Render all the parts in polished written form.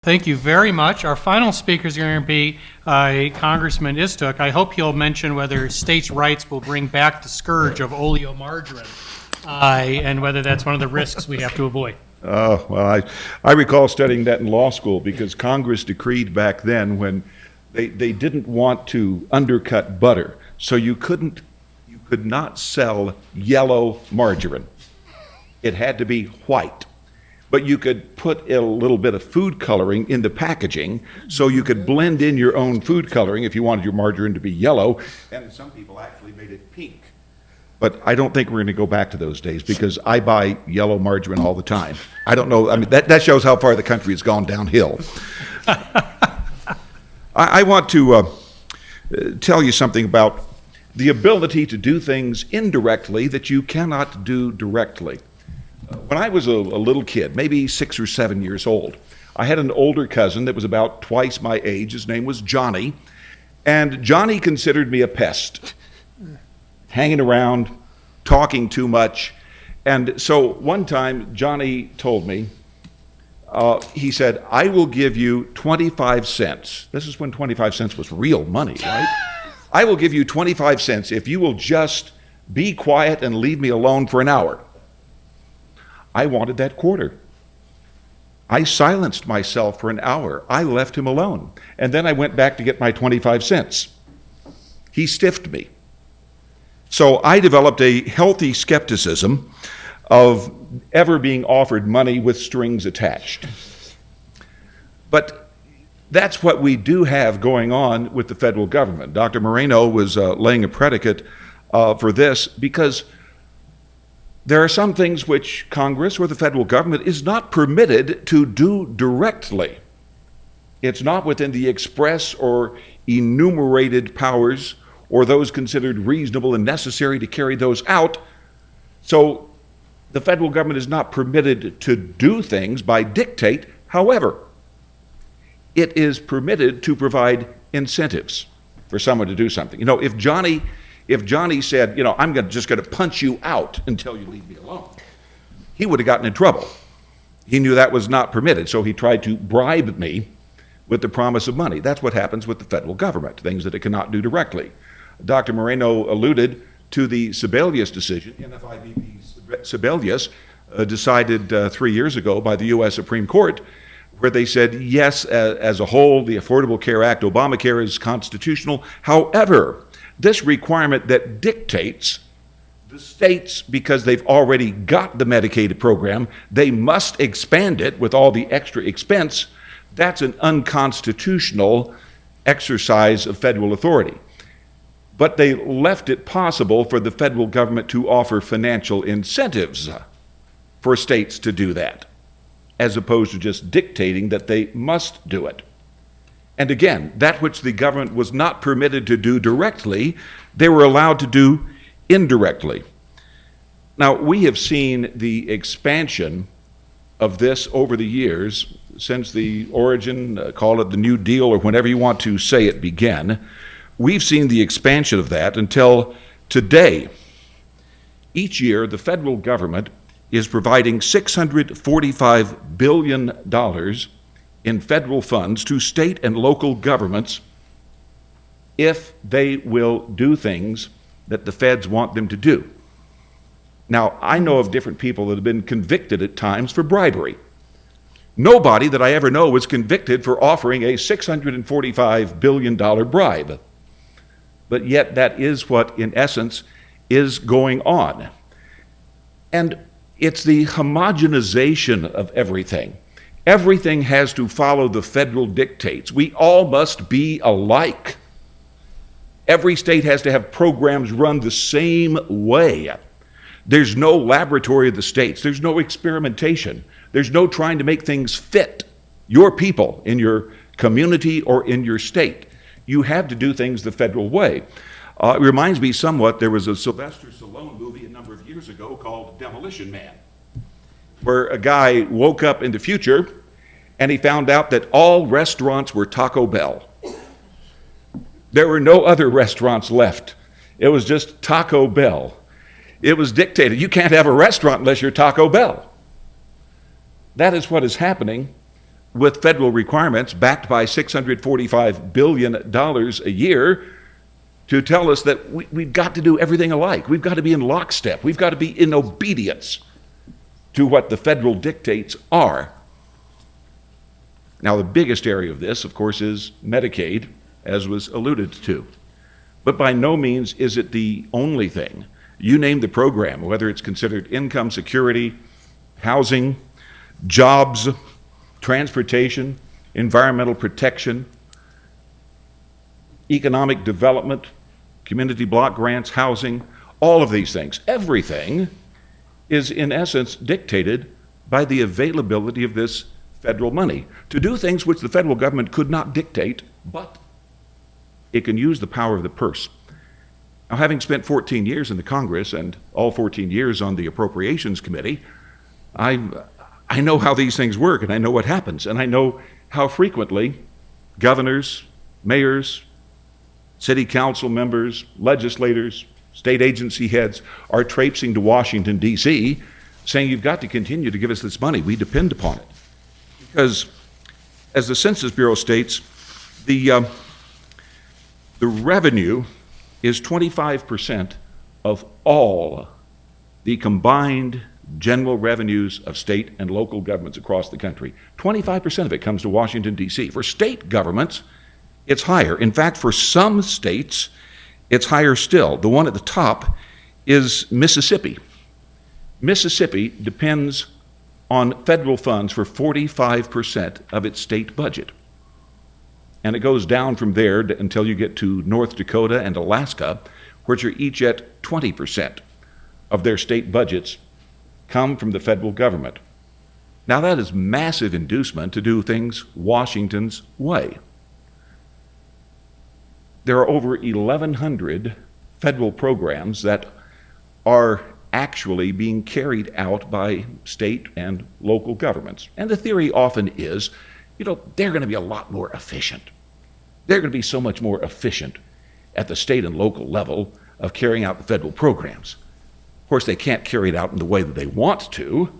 Thank you very much. Our final speaker is going to be Congressman Istook. I hope he'll mention whether states' rights will bring back the scourge of oleomargarine and whether that's one of the risks we have to avoid. Well, I recall studying that in law school because Congress decreed back then when they didn't want to undercut butter, so you could not sell yellow margarine. It had to be white. But you could put a little bit of food coloring in the packaging, so you could blend in your own food coloring if you wanted your margarine to be yellow, and some people actually made it pink. But I don't think we're going to go back to those days because I buy yellow margarine all the time. I don't know, I mean, that shows how far the country has gone downhill. I want to tell you something about the ability to do things indirectly that you cannot do directly. When I was a little kid, maybe 6 or 7 years old, I had an older cousin that was about twice my age. His name was Johnny, and Johnny considered me a pest, hanging around, talking too much. And so one time, Johnny told me, he said, "I will give you 25 cents. This is when 25 cents was real money, right? "I will give you 25 cents if you will just be quiet and leave me alone for an hour." I wanted that quarter. I silenced myself for an hour. I left him alone. And then I went back to get my 25 cents. He stiffed me. So I developed a healthy skepticism of ever being offered money with strings attached. But that's what we do have going on with the federal government. Dr. Moreno was laying a predicate for this because there are some things which Congress or the federal government is not permitted to do directly. It's not within the express or enumerated powers or those considered reasonable and necessary to carry those out. So the federal government is not permitted to do things by dictate. However, it is permitted to provide incentives for someone to do something. You know, if Johnny said, you know, I'm just going to punch you out until you leave me alone, he would have gotten in trouble. He knew that was not permitted, so he tried to bribe me with the promise of money. That's what happens with the federal government, things that it cannot do directly. Dr. Moreno alluded to the Sebelius decision. NFIBP Sebelius decided 3 years ago by the U.S. Supreme Court, where they said, yes, as a whole, the Affordable Care Act, Obamacare, is constitutional. However, this requirement that dictates the states, because they've already got the Medicaid program, they must expand it with all the extra expense, that's an unconstitutional exercise of federal authority. But they left it possible for the federal government to offer financial incentives for states to do that, as opposed to just dictating that they must do it. And again, that which the government was not permitted to do directly, they were allowed to do indirectly. Now, we have seen the expansion of this over the years since the origin, call it the New Deal or whenever you want to say it, began. We've seen the expansion of that until today. Each year, the federal government is providing $645 billion in federal funds to state and local governments if they will do things that the feds want them to do. Now, I know of different people that have been convicted at times for bribery. Nobody that I ever know was convicted for offering a $645 billion bribe. But yet that is what, in essence, is going on. And it's the homogenization of everything. Everything has to follow the federal dictates. We all must be alike. Every state has to have programs run the same way. There's no laboratory of the states. There's no experimentation. There's no trying to make things fit your people in your community or in your state. You have to do things the federal way. It reminds me somewhat, there was a Sylvester Stallone movie a number of years ago called Demolition Man, where a guy woke up in the future and he found out that all restaurants were Taco Bell. There were no other restaurants left. It was just Taco Bell. It was dictated. You can't have a restaurant unless you're Taco Bell. That is what is happening with federal requirements backed by $645 billion a year to tell us that we've got to do everything alike. We've got to be in lockstep. We've got to be in obedience to what the federal dictates are. Now, the biggest area of this, of course, is Medicaid, as was alluded to. But by no means is it the only thing. You name the program, whether it's considered income security, housing, jobs, transportation, environmental protection, economic development, community block grants, housing, all of these things. Everything is, in essence, dictated by the availability of this federal money to do things which the federal government could not dictate, but it can use the power of the purse. Now, having spent 14 years in the Congress and all 14 years on the Appropriations Committee, I know how these things work, and I know what happens, and I know how frequently governors, mayors, city council members, legislators, state agency heads are traipsing to Washington, D.C., saying, you've got to continue to give us this money. We depend upon it. Because, as the Census Bureau states, the revenue is 25% of all the combined general revenues of state and local governments across the country. 25% of it comes to Washington, D.C. For state governments, it's higher. In fact, for some states, it's higher still. The one at the top is Mississippi. Mississippi depends on federal funds for 45% of its state budget. And it goes down from there until you get to North Dakota and Alaska, which are each at 20% of their state budgets come from the federal government. Now, that is massive inducement to do things Washington's way. There are over 1,100 federal programs that are actually being carried out by state and local governments. And the theory often is, they're going to be a lot more efficient. They're going to be so much more efficient at the state and local level of carrying out the federal programs. Of course, they can't carry it out in the way that they want to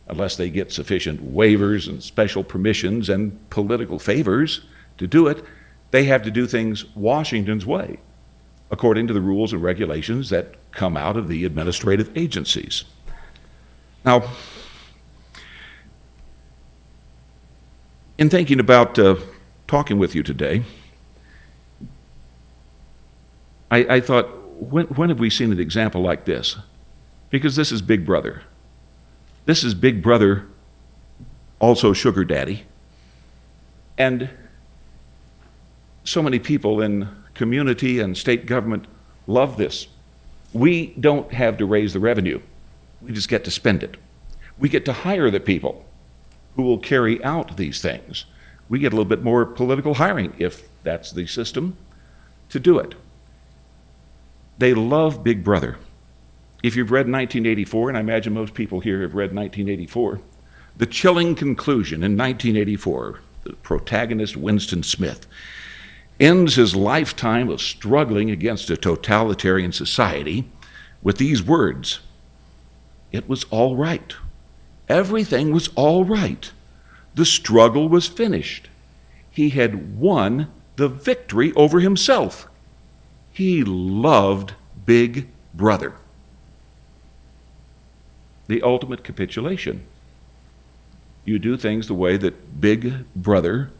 unless they get sufficient waivers and special permissions and political favors to do it. They have to do things Washington's way, according to the rules and regulations that come out of the administrative agencies. Now, in thinking about talking with you today, I thought, when have we seen an example like this? Because this is Big Brother. This is Big Brother, also Sugar Daddy. And so many people in community and state government love this. We don't have to raise the revenue. We just get to spend it. We get to hire the people who will carry out these things. We get a little bit more political hiring, if that's the system, to do it. They love Big Brother. If you've read 1984, and I imagine most people here have read 1984, the chilling conclusion in 1984, the protagonist Winston Smith ends his lifetime of struggling against a totalitarian society with these words: it was all right. Everything was all right. The struggle was finished. He had won the victory over himself. He loved Big Brother. The ultimate capitulation. You do things the way that Big Brother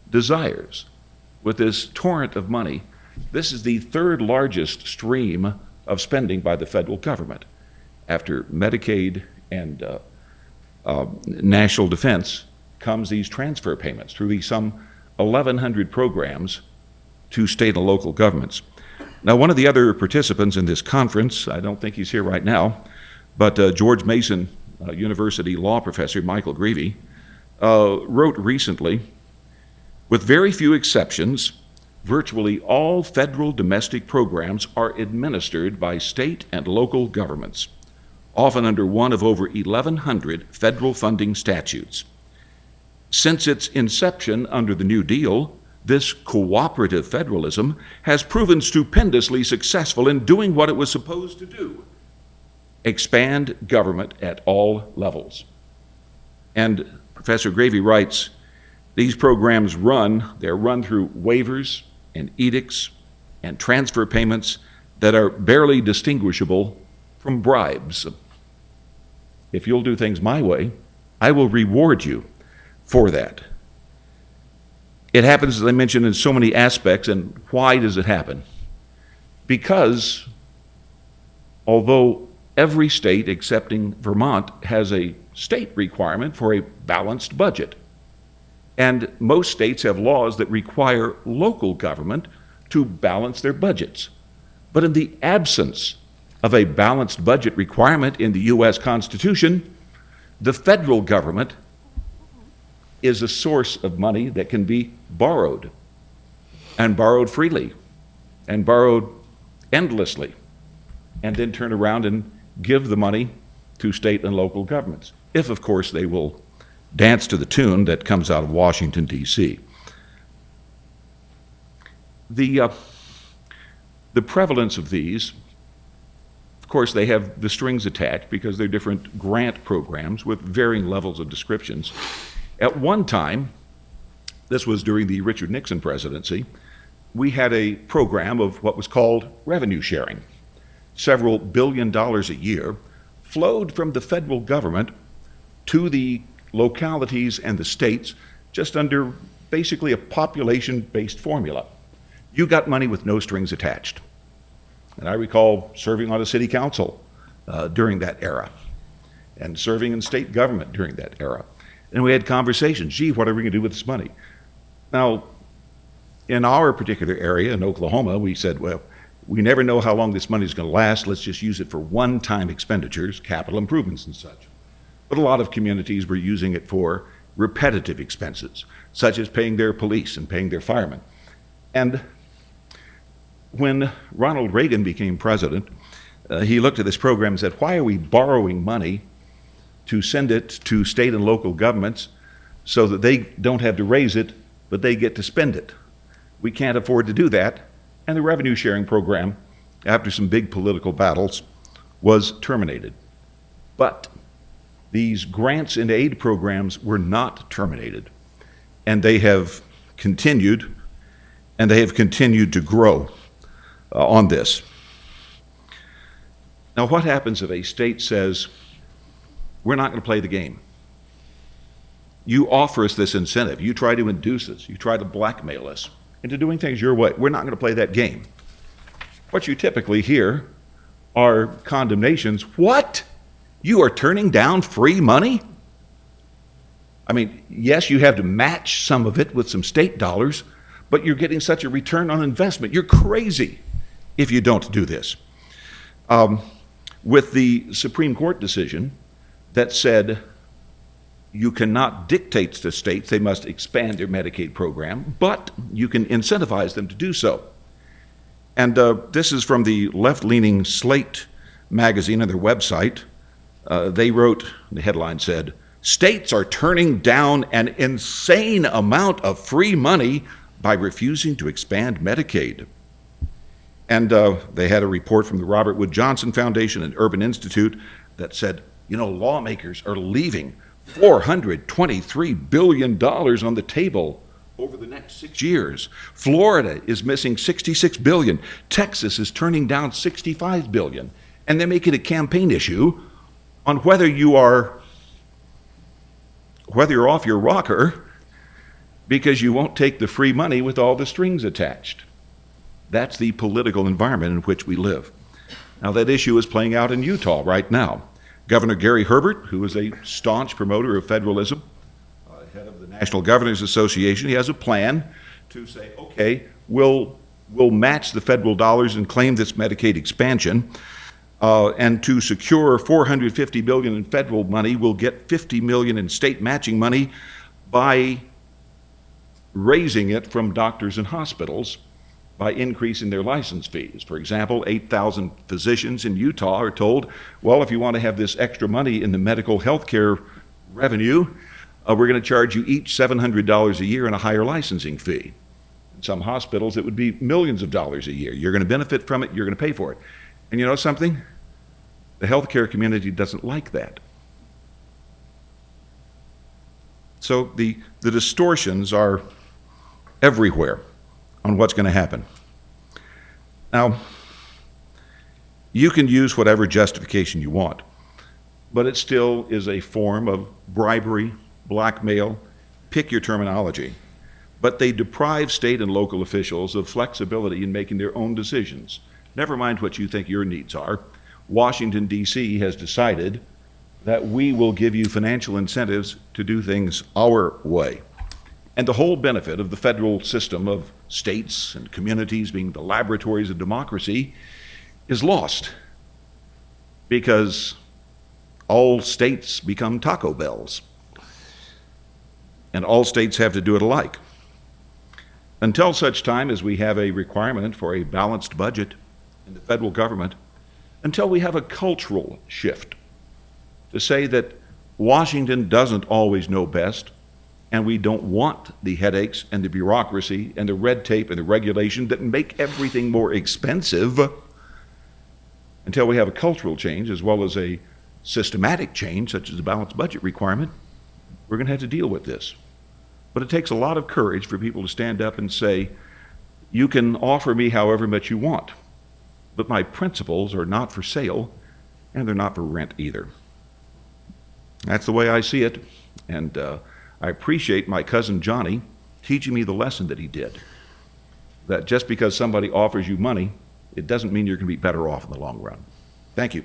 desires. With this torrent of money, this is the third largest stream of spending by the federal government. After Medicaid and national defense comes these transfer payments through these some 1,100 programs to state and local governments. Now, one of the other participants in this conference, I don't think he's here right now, but George Mason University law professor Michael Greevy wrote recently, with very few exceptions, virtually all federal domestic programs are administered by state and local governments, often under one of over 1,100 federal funding statutes. Since its inception under the New Deal, this cooperative federalism has proven stupendously successful in doing what it was supposed to do: expand government at all levels. And Professor Gravy writes, These programs they're run through waivers and edicts and transfer payments that are barely distinguishable from bribes. If you'll do things my way, I will reward you for that. It happens, as I mentioned, in so many aspects. And why does it happen? Because although every state, excepting Vermont, has a state requirement for a balanced budget, and most states have laws that require local government to balance their budgets. But in the absence of a balanced budget requirement in the U.S. Constitution, the federal government is a source of money that can be borrowed, and borrowed freely, and borrowed endlessly, and then turn around and give the money to state and local governments, if, of course, they will dance to the tune that comes out of Washington, D.C. The prevalence of these, of course, they have the strings attached because they're different grant programs with varying levels of descriptions. At one time, this was during the Richard Nixon presidency, we had a program of what was called revenue sharing. Several billion dollars a year flowed from the federal government to the localities and the states just under basically a population-based formula. You got money with no strings attached. And I recall serving on a city council during that era and serving in state government during that era. And we had conversations, gee, what are we going to do with this money? Now, in our particular area in Oklahoma, we said, well, we never know how long this money is going to last. Let's just use it for one-time expenditures, capital improvements and such. But a lot of communities were using it for repetitive expenses, such as paying their police and paying their firemen. And when Ronald Reagan became president, he looked at this program and said, why are we borrowing money to send it to state and local governments so that they don't have to raise it, but they get to spend it? We can't afford to do that. And the revenue sharing program, after some big political battles, was terminated. But these grants and aid programs were not terminated, and they have continued, and they have continued to grow on this. Now, what happens if a state says, we're not going to play the game? You offer us this incentive, you try to induce us, you try to blackmail us into doing things your way. We're not going to play that game. What you typically hear are condemnations. What? You are turning down free money? I mean, yes, you have to match some of it with some state dollars, but you're getting such a return on investment. You're crazy if you don't do this. With the Supreme Court decision that said you cannot dictate to states they must expand their Medicaid program, but you can incentivize them to do so. And this is from the left-leaning Slate magazine on their website. They wrote, the headline said, states are turning down an insane amount of free money by refusing to expand Medicaid. And they had a report from the Robert Wood Johnson Foundation and Urban Institute that said, lawmakers are leaving $423 billion on the table over the next 6 years. Florida is missing $66 billion. Texas is turning down $65 billion. And they make it a campaign issue on whether you're off your rocker because you won't take the free money with all the strings attached. That's the political environment in which we live. Now, that issue is playing out in Utah right now. Governor Gary Herbert, who is a staunch promoter of federalism, head of the National Governors Association, he has a plan to say, okay, we'll match the federal dollars and claim this Medicaid expansion. And to secure $450 billion in federal money, we'll get $50 million in state matching money by raising it from doctors and hospitals by increasing their license fees. For example, 8,000 physicians in Utah are told, well, if you want to have this extra money in the medical health care revenue, we're going to charge you each $700 a year and a higher licensing fee. In some hospitals, it would be millions of dollars a year. You're going to benefit from it, you're going to pay for it. And you know something? The healthcare community doesn't like that. So the distortions are everywhere on what's going to happen. Now, you can use whatever justification you want, but it still is a form of bribery, blackmail, pick your terminology. But they deprive state and local officials of flexibility in making their own decisions. Never mind what you think your needs are. Washington, D.C. has decided that we will give you financial incentives to do things our way. And the whole benefit of the federal system of states and communities being the laboratories of democracy is lost because all states become Taco Bells. And all states have to do it alike. Until such time as we have a requirement for a balanced budget in the federal government, until we have a cultural shift to say that Washington doesn't always know best, and we don't want the headaches and the bureaucracy and the red tape and the regulation that make everything more expensive, until we have a cultural change as well as a systematic change, such as a balanced budget requirement, we're going to have to deal with this. But it takes a lot of courage for people to stand up and say, you can offer me however much you want, but my principles are not for sale, and they're not for rent either. That's the way I see it, and I appreciate my cousin Johnny teaching me the lesson that he did, that just because somebody offers you money, it doesn't mean you're going to be better off in the long run. Thank you.